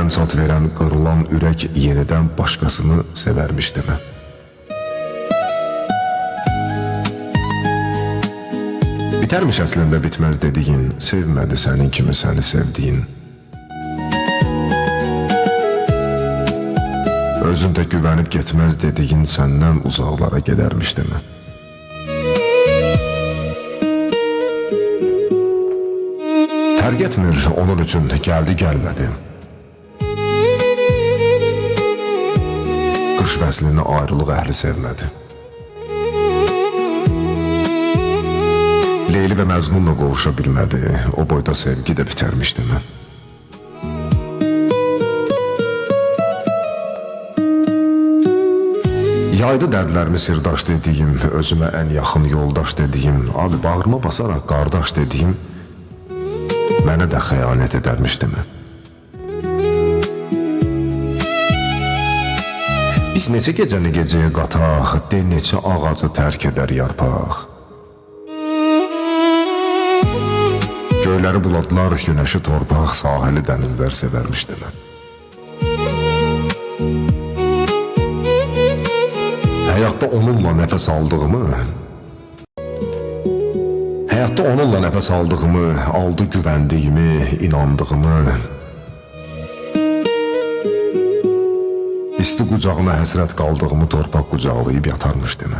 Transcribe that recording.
ürəkdən çat verən qırılan ürək yenidən başqasını sevərmiş demə. Bitermiş əslində bitməz dediyin, sevmədi sənin kimi səni sevdiyin. Özündə güvənib getməz dediyin səndən uzaqlara gedərmiş demə. Fərq etmir onun üçün gəldi gəlmədi. Qış fəslini ayrılıq əhli sevmədi. Leyli və Məcnunla qovuşa bilmədi, o boyda sevgi də bitərmiş demə. Yaydı dərdlərimi sirdaş dediyim, özümə ən yaxın yoldaş dediyim, abi bağrıma basaraq qardaş dediyim, mənə də xəyanət edərmiş demə. Biz neçə gecəni gecəyə qataq, de neçə ağacı tərk edər yarpaq. Göyləri buladlar, günəşi torpaq, sahili dənizlər sevərmiş demə. Həyatda onunla nəfəs aldığımı, aldı güvəndiyimi, inandığımı, isti qucağına həsrət qaldığımı torpaq qucaqlayıb yatarmış demə.